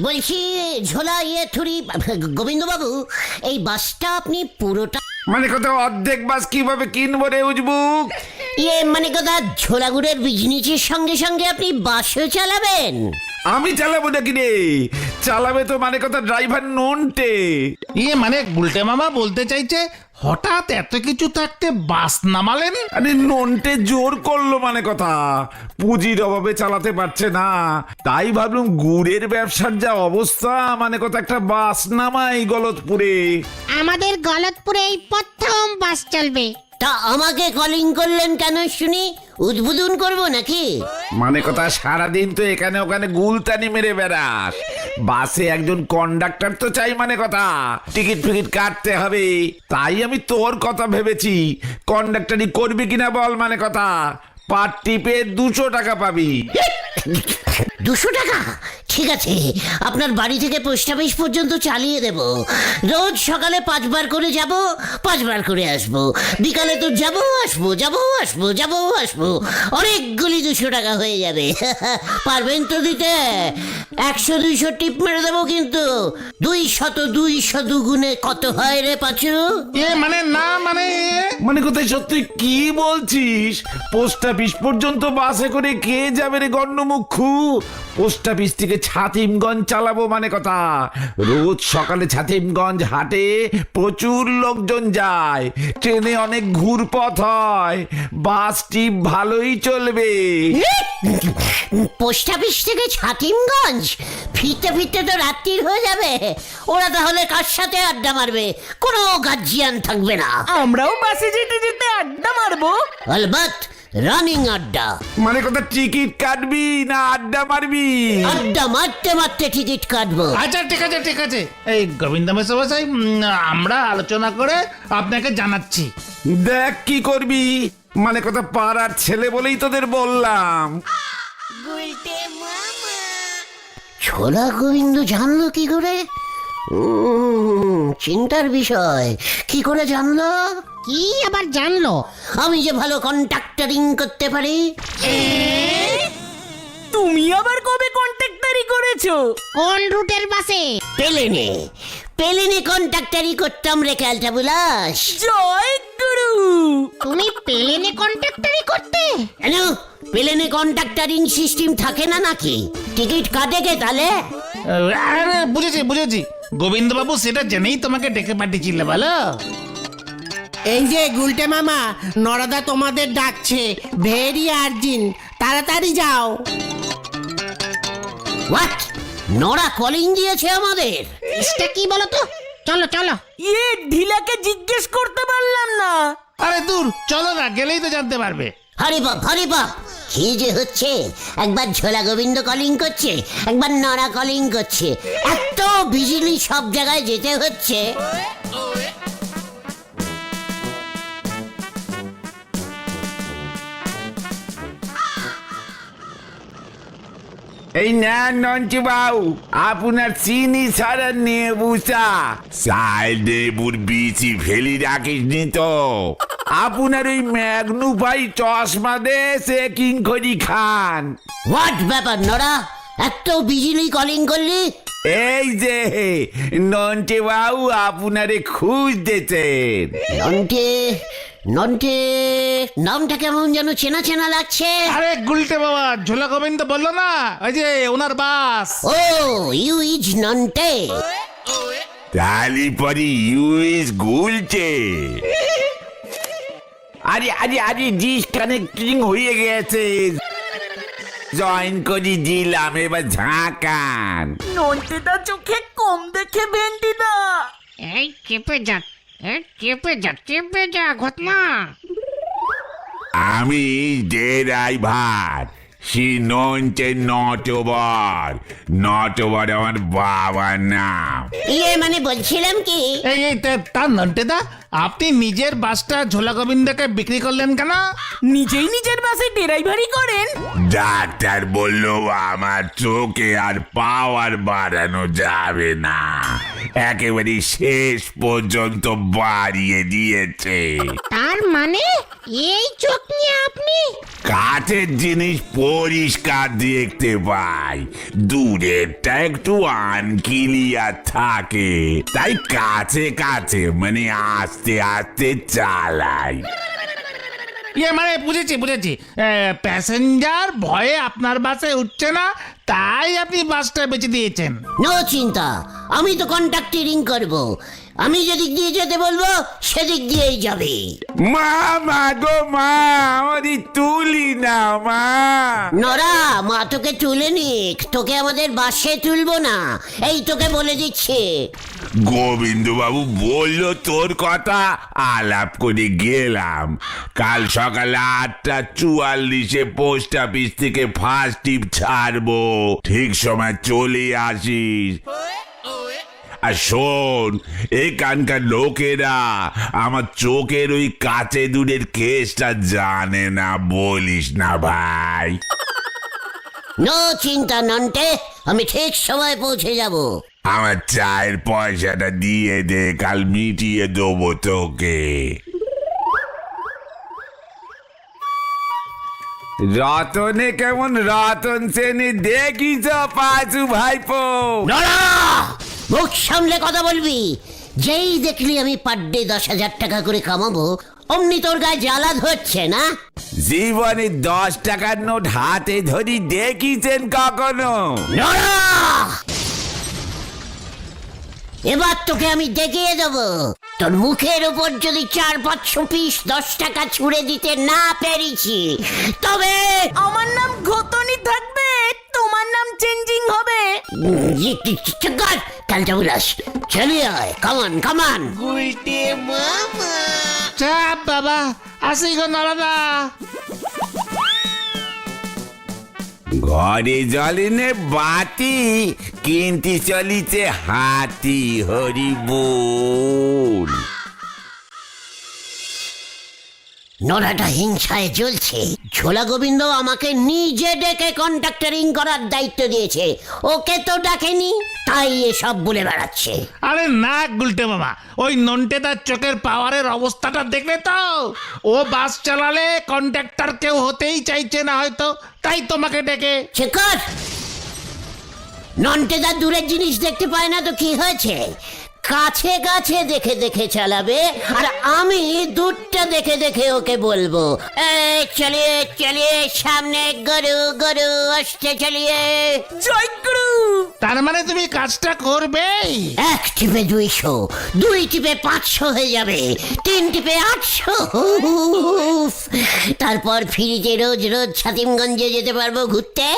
বলছি ঝোলা থুরি গোবিন্দবাবু, এই বাসটা আপনি পুরোটা মানে কথা অর্ধেক বাস কিভাবে কিনবো রে উজবুক? মানে কথা ঝোলাগুড়ের বিজনেসের সঙ্গে সঙ্গে আপনি বাসও চালাবেন? আমি চালাবো নাকি রে? চালাবে তো মানে কথা ড্রাইভার নন্টে। মানে গুলটে মামা বলতে চাইছে হঠাৎ এত কিছু থাকতে বাস নামালেন? আরে নন্টে জোর করলো মানে কথা, পুঁজির অভাবে চালাতে পারছে না, তাই ভাবলাম গুড়ের ব্যবসার যা অবস্থা, মানে কথা একটা বাস নামাই গলতপুরে। আমাদের গলতপুরে এই প্রথম বাস চলবে। তা আমাকে কলিং করলেন কেন শুনি? উদ্বোধন করব নাকি? মানে কথা সারাদিন তো এখানে ওখানে গুলতানি মেরে বেড়াস, বাসে একজন কন্ডাক্টর তো চাই, মানে কথা টিকিট ফিকিট কাটতে হবে, তাই আমি তোর কথা ভেবেছি। কন্ডাক্টরি করবি কিনা বল, মানে কথা পার টিপে 200 টাকা পাবি। 200 টাকা? ঠিক আছে, আপনার বাড়ি থেকে পোস্ট অফিস পর্যন্ত চালিয়ে দেব। রোজ সকালে 5 বার করে যাব, 5 বার করে আসব, বিকালে তো যাব আসবো যাব আসবো যাব আসবো, অনেকগুলি 200 টাকা হয়ে যাবে। পারবেন তো দিতে? 100-200 টিপ মেরে দেবো, কিন্তু 200 দুগুণে কত হয় রে পাঁচু? মানে না মানে কোথায় সত্যি কি বলছিস? পোস্ট অফিস পর্যন্ত বাসে করে কে যাবে রে গণ্যমুখু? পোস্ট অফিস থেকে ছাতিমগঞ্জ চালাবো, মানে কথা রোজ সকালে ছাতিমগঞ্জ হাটে প্রচুর লোকজন যায়, ট্রেনে অনেক ঘুরপথ হয়, বাস টিপ ভালোই চলবে। পোস্ট অফিস থেকে ছাতিমগঞ্জ ফিরতে ফিরতে তো রাত্রির হয়ে যাবে। ওরা তাহলে কার সাথে আড্ডা মারবে? কোনো গার্জিয়ান থাকবে না। আমরাও বাসে যেতে যেতে আড্ডা মারবো। অলবৎ রানিং আড্ডা। মানে কথা টিকিট কাটবি না আড্ডা মারবি? আড্ডা মারতে মারতে টিকিট কাটবো। আচ্ছা ঠিক আছে এই গোবিন্দ মেসোমশাই, আমরা আলোচনা করে আপনাকে জানাচ্ছি। দেখ কি করবি, মানে কথা পাড়ার ছেলে বলেই তোদের বললাম। ছোলা গোবিন্দ জানলো কি করে? চিন্তার বিষয়। কি করে জানলো? কি আবার জানলো? আমি যে ভালো কন্ট্রাক্টরিং করতে পারি। তুমি আবার কবে কন্ট্রাক্টরি করেছো? কোন রুটের বাসে? পেলেনে পেলেনে কন্ট্রাক্টরি করতাম রে ক্যালটা বুলাস। জয় গুরু। তুমি প্লেনে কন্ট্রাক্টরি করতে? কেন প্লেনে কন্ট্রাক্টরিং সিস্টেম থাকে না নাকি? টিকিট কাটে কে তাহলে? আরে বুঝেছি গোবিন্দবাবু সেটা জেনেই তোমাকে ডেকে পাঠিয়েছিল, বলো। এই যে গুলটে মামা, নরদা তোমাদের ডাকছে, ভেরি আর্জেন্ট, তাড়াতাড়ি যাও। হোয়াট? নোরা কলিং দিয়েছে আমাদের? এটা কি বলো তো? চলো চলো। ঢিলাকে জিজ্ঞেস করতে পারলাম না। আরে দূর, চলো না, গেলেই তো জানতে পারবে। হরি বাপ কি যে হচ্ছে! একবার ঝোলা গোবিন্দ কলিং করছে, একবার নরা কলিং করছে, এত বিজলি সব জায়গায় যেতে হচ্ছে। এই নেন নন্টি বাবু, আপনার চিনি ছাড়া নেবু চা। চাল নেবুর বিচি ফেলি রাখিসনি তো? আপনার ওই ম্যাগনু ভাই চশমা দে চেকিং করি খান। হোয়াট ব্যাপার নরা, এত বিজলি কলিং করলি? এই যে নন্টি বাবু আপনারে খুঁজতেছেন। নন্টে নন্টে নামটা কেমন যেন চেনা চেনা লাগছে। আরে গুলটে বাবা, ঝোলা গোবিন্দ বললো না, ওই যে ওনার বাস। ও ইউ ইজ নন্টে। তালি পরি ইউএস গুলছে। আরে ডিসকানেক্টিং হয়ে গেছে, জয়েন করে দিলাম, এবার ঝাঁকান। নন্টেদা চোখে কম দেখে ভেন্ডিদা। এই চেপে যা ঘটনা। আমি ড্রাইভার, সে নন্টে নটবর আমার বাবার নাম। মানে বলছিলাম কি, এই তার নন্টেদা, আপনি নিজের বাসটা ঝোলা গোবিন্দকে বিক্রি করলেন কেন? নিজেই নিজের বাসে ড্রাইভারি করেন? ডাক্তার বললো আমার চোখে আর পাওয়ার বাড়ানো যাবে না, একেবারে শেষ পর্যন্ত বাড়িয়ে দিয়েছে। তার মানে এই চোখ নিয়ে আপনি কাছের জিনিস পরিষ্কার দেখতে পাই, দূরেরটা একটু আনক্লিয়ার থাকে, তাই কাছে কাছে মানে আস্তে আস্তে চালাই। মানে বুঝেছি প্যাসেঞ্জার ভয়ে আপনার বাসে উঠছে না, তাই আপনি বাসটা বেঁচে দিয়েছেন। নো চিন্তা, আমি তো কন্ট্রাক্টিং করব। আমি যেদিক দিয়ে যেতে বলবো সেদিক দিয়েই যাবে। মা মা গো মা, আমাদের তুলি না মা। নরা, মা তোকে তুলে নিক, তোকে আমাদের বাসে তুলবো না, এই তোকে বলে দিচ্ছে। গোবিন্দ বাবু বললো তোর কথা, আলাপ করে গেলাম। কাল সকালে 8:44 পোস্ট অফিস থেকে ফার্স্ট টিপ ছাড়বো, ঠিক সময় চলে আসিস। আর শোন, এখানকার লোকেরা আমার চোখের ওই কাছে দূরের কেসটা জানে না, বলিস না ভাই। নো চিন্তা নন্টে, আমি ঠিক সময় পৌঁছে যাব। আমার চায়ের পয়সাটা দিয়ে দে, কাল মিটিয়ে দেবো তোকে। রতনে কেমন রতন সেনে দেখিস পাঁচু ভাইপো? নরা, মুখ সামলে কথা বলবি। যেই দেখলি আমি পার ডে 10,000 টাকা করে কামাবো, অমনি তোর গায়ে জ্বালা ধরছে না? জীবনে 10 টাকার নোট হাতে ধরি দেখিছেন কখনো? নরা, এবার তোকে আমি দেখিয়ে দেবো। তোর মুখের উপর যদি 4-500 পিস 10 টাকা ছুঁড়ে দিতে না পেরেছি, তবে আমার নাম ঘতনি থাকবে, তোমার নাম চেঞ্জিং হবে। কালটা উলাস চলিয়ে আয়, কামান কামান। চাপ বাবা, আসি গো নরদা। ঘরে জ্বলেনে বাতি, কিনতে চলিছে হাতি, হরি বল। নড়াটা হিংসায় জ্বলছে। ঝোলা গোবিন্দ আমাকে নিজে ডেকে কন্ট্রাক্টরিং করার দায়িত্ব দিয়েছে, ওকে তো ডাকেনি, তাই এসব বলে বেড়াচ্ছে। আরে না গুলটে মামা, ওই নন্টে তার চোখের পাওয়ারের অবস্থাটা দেখলে তো, ও বাস চালালে কন্ট্রাক্টর কেউ হতেই চাইছে না হয়তো, তাই তোমাকে ডেকে। শেখর, নন্টেদা দূরের জিনিস দেখতে পায় না তো কি হয়েছে? কাছে কাছে দেখে দেখে চালাবে, আর আমি দূরটা দেখে দেখে ওকে বলবো, চলিয়ে চলিয়ে সামনে গরু গরু আসতে চলিয়ে। জয় গুরু। তার মানে তুমি কাজটা করবে? 1 টিপে 200, 2 টিপে 500 হয়ে যাবে, 3 টিপে 800। তারপর ফিরিতে রোজ রোজ ছাতিমগঞ্জে যেতে পারবো ঘুরতে।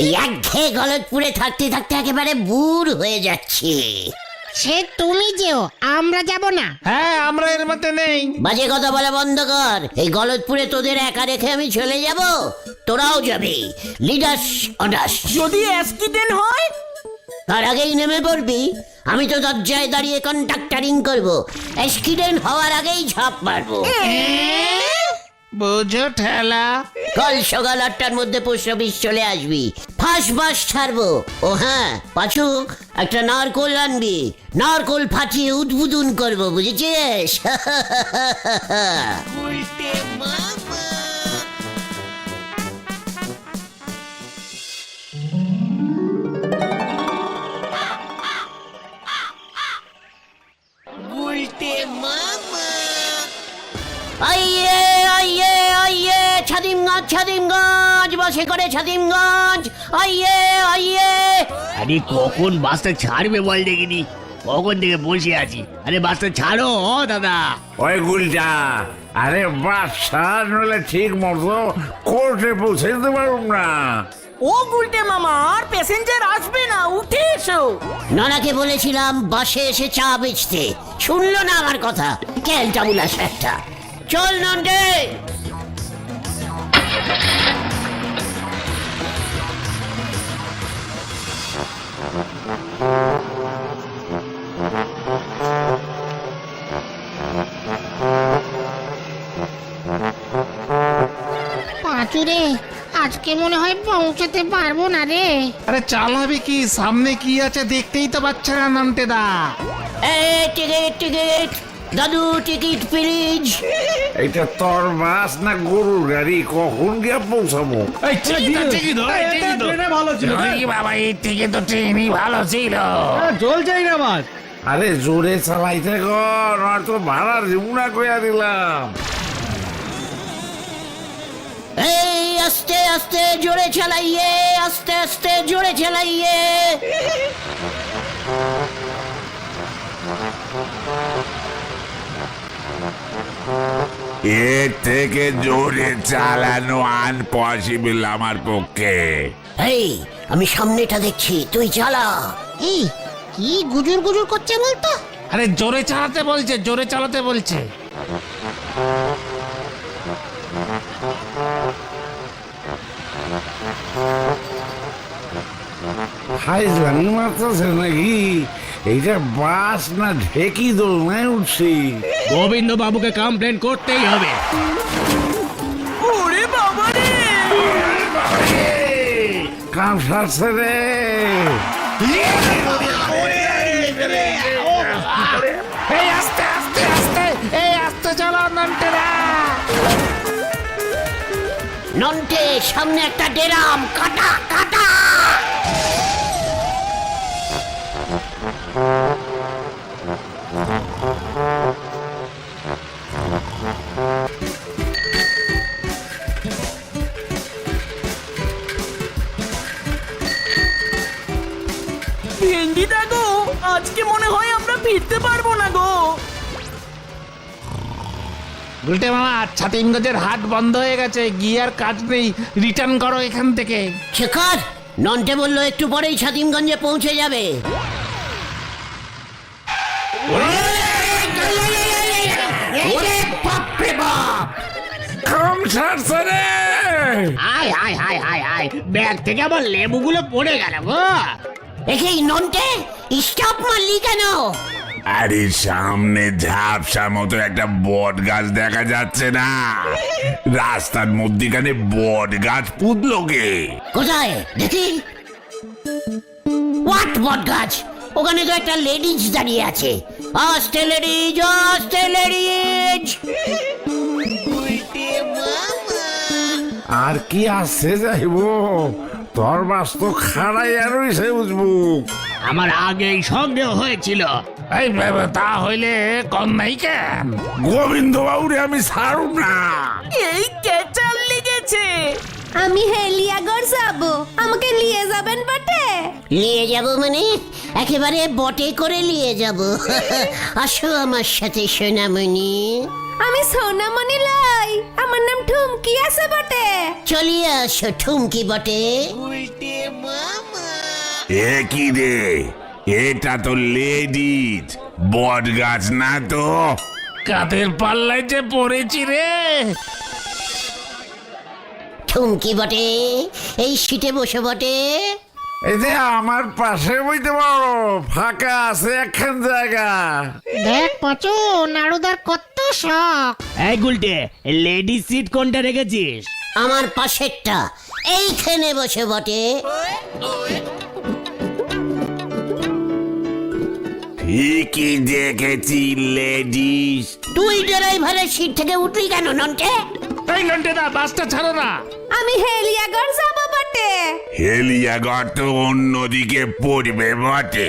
এই একঘেয়ে গলতপুরে থাকতে থাকতে একেবারে বুর হয়ে যাচ্ছি। সে তুমি যেও, আমরা যাব না। হ্যাঁ, আমরা এর মধ্যে নেই। বাজে কথা বলা বন্ধ কর। এই গলতপুরে তোদের একা রেখে আমি চলে যাব? তোরাও যাবি, লিডাস অডাস। যদি অ্যাক্সিডেন্ট হয়? তার আগেই নেমে পড়বি। আমি তো দরজায় দাঁড়িয়ে কন্ট্রাক্টরিং করবো, অ্যাক্সিডেন্ট হওয়ার আগেই ঝাঁপ মারবো। বোঝো ঠেলা। কাল সকাল 8টার মধ্যে পোস্ট অফিস চলে আসবি, ফার্স্ট বাস ছাড়বো। ও হ্যাঁ পাঁচু, একটা নারকোল আনবি, নারকোল ফাটিয়ে উদ্বোধন করবো, বুঝেছিস? আইয়ে আইয়ে আইয়ে, ছাদিমগঞ্জ ছাদিমগঞ্জ, বাসে করে ছাদিমগঞ্জ, আইয়ে আইয়ে। আরে কখন বাসটা ছাড়বে বল দেখিনি, কখন থেকে বসে আছি। আরে বাসটা ছাড়ো ও দাদা। ওই গুলটা, আরে বাচ্চা নলে ঠিক মতো কোর্টে পৌঁছে দিতে পারুম না। ও গুলটে মামা, আর প্যাসেঞ্জার আসবে না, উঠে এসো। নানাকে বলেছিলাম বাসে এসে চা বেচতে, শুনলো না আমার কথা। ক্যালটা বুলাস একটা। চল নন্টে। পাঁচুরে, আজকে মনে হয় পৌঁছতে পারবো না রে। আরে চালাবি কি, সামনে কি আছে দেখতেই তো পাচ্ছে না নন্টে দা। এই টিকিট টিকিট দাদু, টিকিট প্লিজ। এটা তোর বাস না গরুর গাড়ি? কখন গিয়ে পৌঁছাবো? বাবা এই থেকে তো ট্রেনই ভালো ছিল। আরে জোরে চালাইতে কর, আর তো ভাড়া রিমুনা কইয়া দিলাম। এই আস্তে আস্তে জোরে চালাইয়ে, আস্তে আস্তে জোরে চালাইয়ে। এর থেকে জোরে চালানো আনপসিবল আমার পক্ষে। এই আমি সামনেটা দেখছি, তুই চালা। এই কি গুজুর গুজুর করছে বলতো? আরে জোরে চালাতে বলছে, জোরে চালাতে বলছে। হাইজলামি মারতেছে নাকি? এইটা বাস না ঢেকি দোলনায় উঠছি? গোবিন্দ বাবুকে কমপ্লেন করতেই হবে। ওরে বাবা রে! কাম সারছে রে। এই আস্তে আস্তে আস্তে, এই আস্তে চালা নন্টে দা। নন্টে, সামনে একটা ডেরাম, কাটা কাটা। ভেন্ডি দা গো, আজকে মনে হয় আমরা ফিরতে পারবো না গো। গুলটে মামা, ছাতিমগঞ্জের হাট বন্ধ হয়ে গেছে, গিয়ার কাজ নেই, রিটার্ন করো এখান থেকে। শেখর, নন্টে বললো একটু পরেই ছাতিমগঞ্জে পৌঁছে যাবে। ওরে বাপরে বাপ! কাম সারছে রে। আয় আয় আয় আয় আয়, ব্যাগ থেকে আবার লেবুগুলো পড়ে গেল গো। এই নন্টে, স্টপ মারলি কেন? আরে সামনে ঝাপসা মতো একটা বট গাছ দেখা যাচ্ছে না? রাস্তার মধ্যিখানে বট গাছ পুতলো কে? কোথায় দেখি? হোয়াট বট গাছ? ওখানে তো একটা লেডিজ দাঁড়িয়ে আছে। আস্তে লেডিজ, আস্তে লেডিজ। আর কি আসছে যাইবো? তোর বাস তো খাড়াই আর রইছে বুঝবো। আমার আগেই সন্দেহ হয়েছিল। এই তা হইলে কন্যাই কেন? গোবিন্দ বাবুরে আমি ছাড়ুম না। এই কেচাল লেগেছে। আমি হেলিয়াগড় যাব, আমাকে নিয়ে যাবেন বটে? নিয়ে যাব মানে একেবারে বটে করে নিয়ে যাব। আসো আমার সাথে সোনামণি। আমি সোনামণি লাই, আমার নাম ঠুমকি আছে বটে। চলিয়ে আসো ঠুমকি বটে। এ কি রে, এটা তো লেডিজ, বট গাছ না তো। কাদের পাল্লায় যে পড়েছি রে। ঠুমকি বটে, এই সিটে বসে বটে। এই যে আমার পাশে বইতে পারো, ফাঁকা আছে একখান জায়গা। দেখ পাচু, নাড়ুদার কত শখ। এই গুলটে, লেডিস সিট কোনটা রেখেছিস? আমার পাশেরটা, এইখানে বসে বটে। ঠিকই দেখেছি লেডিস। তুই ড্রাইভারের সিট থেকে উঠলি কেন নন্টে? এই নন্টে দা, বাসটা ছাড়ো না। আমি হেলিয়াগড় যাব বটে। হেলিয়াগড় তো অন্যদিকে পড়বে বটে,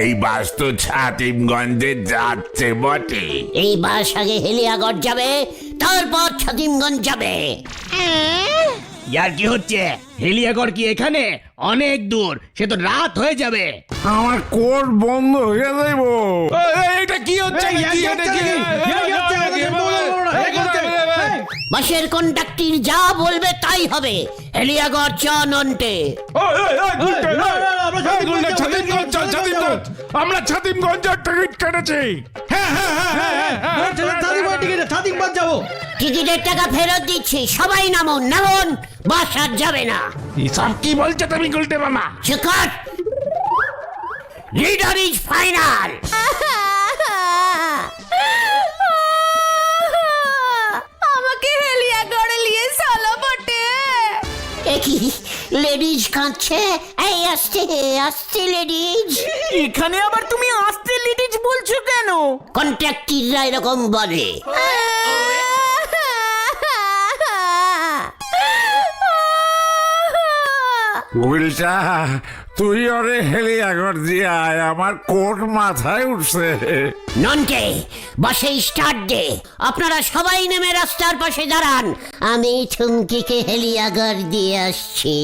এই বাস তো ছাতিমগঞ্জে যাচ্ছে বটে। এই বাস আগে হেলিয়াগড় যাবে, তারপর ছাতিমগঞ্জ যাবে। ইয়ার কি হচ্ছে? হেলিয়াগড় কি এখানে? অনেক দূর, সে তো রাত হয়ে যাবে। আমার কোর্ট বন্ধ হয়ে যাইব। এটা কি হচ্ছে? বাসের কন্ডাক্টর যা বলবে তাই হবে। হেলিয়াগড় চ নন্টে। আমরা ছাতিমগঞ্জের টিকিট কেটেছি। টিকিটের টাকা ফেরত দিচ্ছি, সবাই নামুন নামুন, বাস আর যাবে না। সব কি বলছো তুমি গুলটে মামা? Shekhar, leader is final. আমাকে হেলিয়াগড়ে নিয়ে চলো বটে। কি লেডিজ কাঁদছে? এই আসছে আসছে লেডিজ। এখানে আবার তুমি আসতে লেডিজ বলছো কেন? কন্ট্রাক্টররা এরকম বলে। উল্টা তুই ওরে হেলিয়া ঘর দিয়ে আয়, আমার কোট মাথায় উঠছে। নন্টে বাসে স্টার্ট দে। আপনারা সবাই নেমে রাস্তার পাশে দাঁড়ান, আমি ঠুমকিকে হেলিয়াঘর দিয়ে আসছি।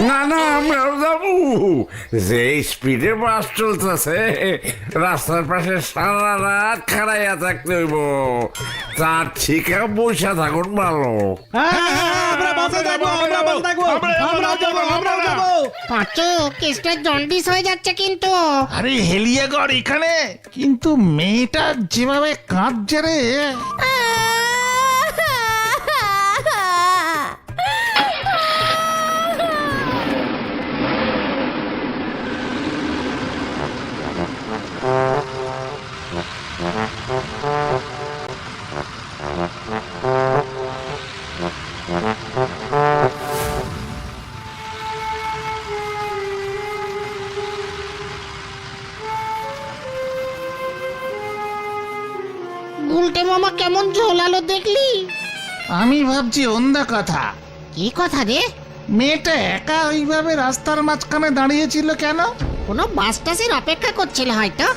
না না, আমরাও যাবো। যে স্পিডে বাস চলতেছে, রাস্তার পাশে সারা রাত খাড়াইয়া থাকতে হইব। তার ঠিকা বসে থাকুন ভালো। পাঁচু কেসটা জন্ডিস হয়ে যাচ্ছে কিন্তু। আরে হেলিয়াগড় এখানে, কিন্তু মেয়েটা যেভাবে কাঁদছে রে। উল্টে মামা কেমন ঝোলালো দেখলি? আমি ভাবছি অন্ধা কথা। কি কথা রে? মেয়েটা একা ওইভাবে রাস্তার মাঝখানে দাঁড়িয়েছিল কেন? কোনো বাস টাসের অপেক্ষা করছিল হয়তো।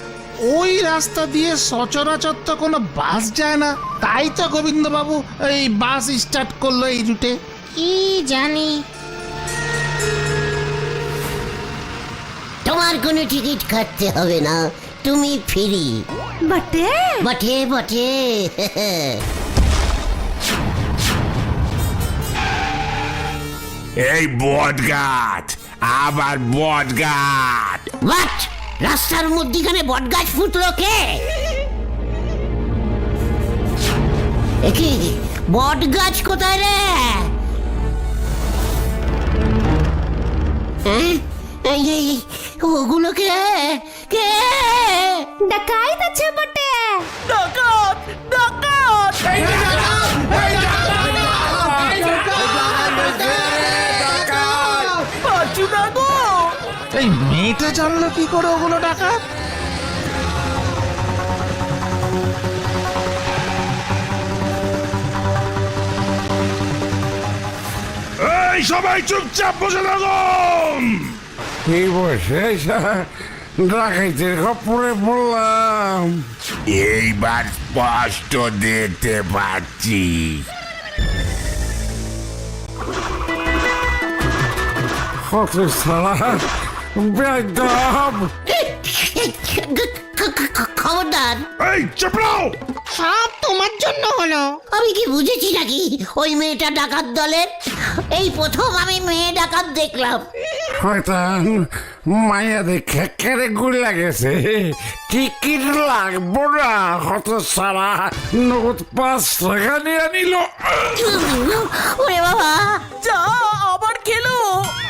ওই রাস্তা দিয়ে সচরাচর তো কোনো বাস যায় না, তাই তো গোবিন্দবাবু এই বাস স্টার্ট করলো এই রুটে। কি জানি। তোমার কোনো টিকিট কাটতে হবে না, তুমি ফ্রি। বটে বটে বটে। এই বট গাছ, আবার বট গাছ। বাট রাস্তার মধ্যিখানে বট গাছ ফুটলো কে? একি বট গাছ কোথায় রে? হ্যাঁ? এই ওগুলো কে? কে? ডাকাইত আছে বটে। ডাকাত ডাকাত! পাঁচু দা গো! এই মেয়েটা জানলো কি করে ওগুলো ডাকাত? এই সবাই চুপচাপ বসে থাকুন। এই বসে ডাকাইতের খপ্পরে পড়লাম। এইবার স্পষ্ট দেখতে পাচ্ছি। কত সারা বেদম। খবরদার, এই চুপড়াও। সব তোমার জন্য হলো। আমি কি বুঝেছি নাকি ওই মেয়েটা ডাকাত দলের? এই প্রথম আমি মেয়ে ডাকাত দেখলাম। শয়তান মায়া দেখে কেড়ে গুলি লাগেছে। টিকিট লাগবো না, কত সারা নগদ 5 টাকা নিয়ে নিল। ওরে বাবা, যা আবার খেলো।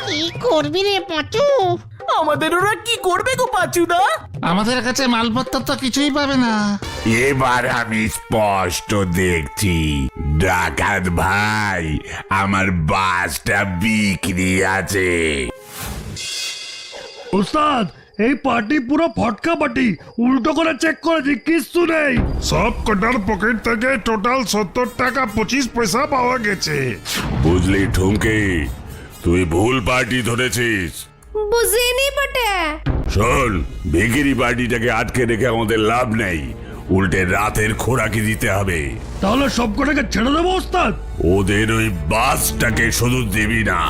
কি করবি রে পাঁচু? আমাদের ওরা কি করবে গো পাঁচুদা? আমাদের কাছে মালপত্র তো কিছুই পাবে না। এবার আমি স্পষ্ট দেখছি। ডাকাত ভাই, আমার বাসটা বিক্রি আছে। ওস্তাদ, এই পার্টি পুরো ফটকা পার্টি, উল্টো করে চেক করেছি, কিচ্ছু নেই। সব কটার পকেট থেকে টোটাল 70 টাকা 25 পয়সা পাওয়া গেছে। বুঝলি ঠুমকি, তুই ভুল পার্টি ধরেছিস। বুঝিনি বটে। শোন, ভিখিরি পার্টিটাকে আটকে রেখে আমাদের লাভ নেই, উল্টে রাতের খোরাকি দিতে হবে। তাহলে সব কটাকে ছেড়ে দেবো ওস্তাদ? ওদের ওই বাসটাকে শুধু দিবি না,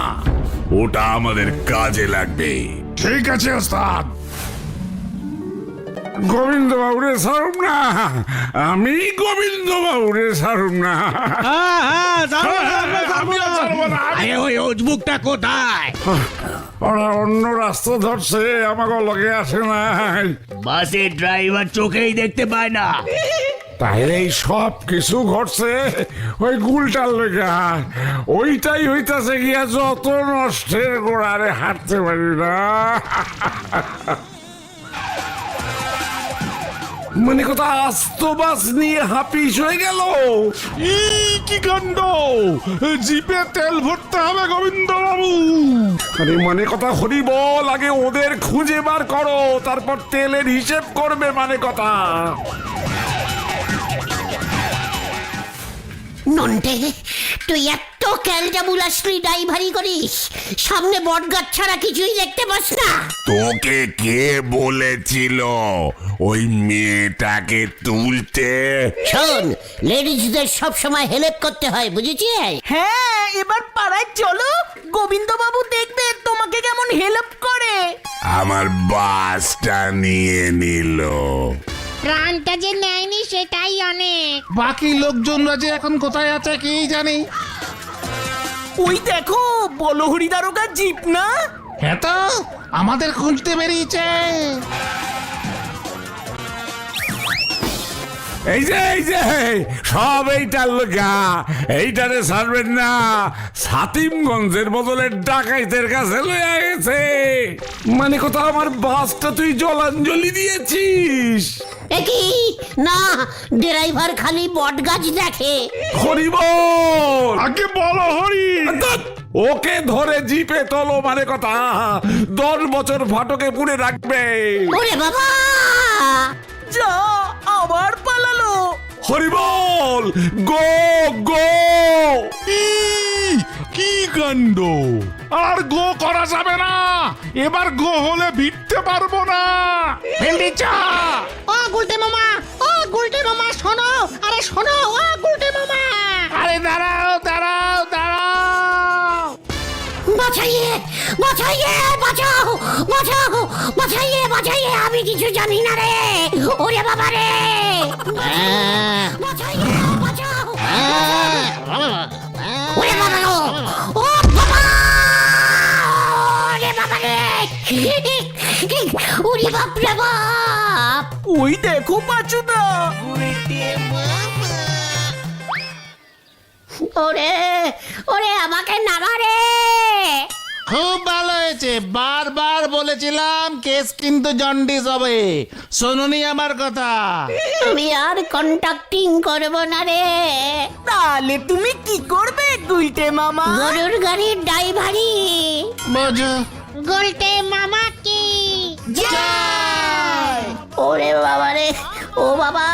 ওটা আমাদের কাজে লাগবে। ঠিক আছে ওস্তাদ। গোবিন্দ বাবুরে ছাড়ুম না, আমি গোবিন্দ বাবুরে ছাড়ুম না। আরে ওই উজবুকটা কোথায়? ওরা অন্য রাস্তা ধরছে, আমাকে লগে আসে নাই। বাসের ড্রাইভার চোখেই দেখতে পায় না। তাইলে এই সব কিছু ঘটছে ওই গুলটার লেগা। ওইটাই হইতাছে গিয়া যত নষ্টের গোড়ারে হাঁটতে পারি না। মানে কথা আস্ত বাস নিয়ে হাপিস হয়ে গেল। কি কাণ্ড, জিপে তেল ভরতে হবে গোবিন্দ বাবু। আরে মানে কথা হরি বল, আগে ওদের খুঁজে বার করো, তারপর তেলের হিসেব করবে মানে কথা। নন্টে, তুই এত ক্যালটা বুলাসলি ড্রাইভারি করিস, সামনে বটগাছ ছাড়া কিছুই দেখতে পাস না? তোকে কে বলেছিল ওই মেয়েটাকে তুলতে? শোন, লেডিজদের সব সময় হেল্প করতে হয়, বুঝেছিস? হ্যাঁ, এবার পাড়ায় চলো, গোবিন্দ বাবু দেখবে তোমাকে কেমন হেল্প করে। আমার বাসটা নিয়ে নিল। প্রাণটা যে নেয়নি সেটাই অনেক। বাকি লোকজনরা যে এখন কোথায় আছে কি জানি। ওই দেখো, বলহরি দারোগার জিপ না? হ্যাঁ তো, আমাদের খুঁজতে বেরিয়েছে। এই যে সব এইটার লোকা, এইটারে ছাড়বেন না। সাতিমগঞ্জের বদলে ডাকাইতের কাছে লইয়া গেছে। মানে কথা আমার বাসটা তুই জলাঞ্জলি দিয়েছিস? একই না, ড্রাইভার খালি বটগাছ দেখে। হরি বল, আগে বলো হরি। ওকে ধরে জিপে তোলো মানে কথা, 10 বছর ফাটকে পুড়ে রাখবে। ওরে বাবা, যা, আবার পালালো। হরি বল, গো গো। কি কাণ্ড, আর গো করা যাবে না, এবার গো হলে ভিড়তে পারবো না। ভেন্ডি চা। ও গুলটে মামা, ও গুলটে মামা শোনো, আরে শোনো, ও গুলটে মামা। আরে দাঁড়াও দাঁড়াও দাঁড়াও। বাঁচাইয়ে বাঁচাইয়ে, বাঁচাও বাঁচাও, বাঁচাইয়ে বাঁচাইয়ে, আমি কিছু জানি না রে। ওরে বাবা রে, বাঁচাইয়ে বাঁচাও। ওরে বাবা গো, ও বাবা, ওরে বাবা রে, ওরে বাপ রে বাপ। ওই দেখো পাচুদা। ওরে ওরে, আমাকে নামা রে। খুব ভালো হয়েছে, বারবার বলেছিলাম কেস কিন্তু জন্ডিস হবে, শোনোনি আমার কথা। আমি আর কন্ট্রাক্টিং করব না রে। তাহলে তুমি কি করবে গুলটে মামা? গরুর গাড়ির ড্রাইভারি। বোঝো। গুলটে মামা কি ওরে বাবা রে, ও বাবা,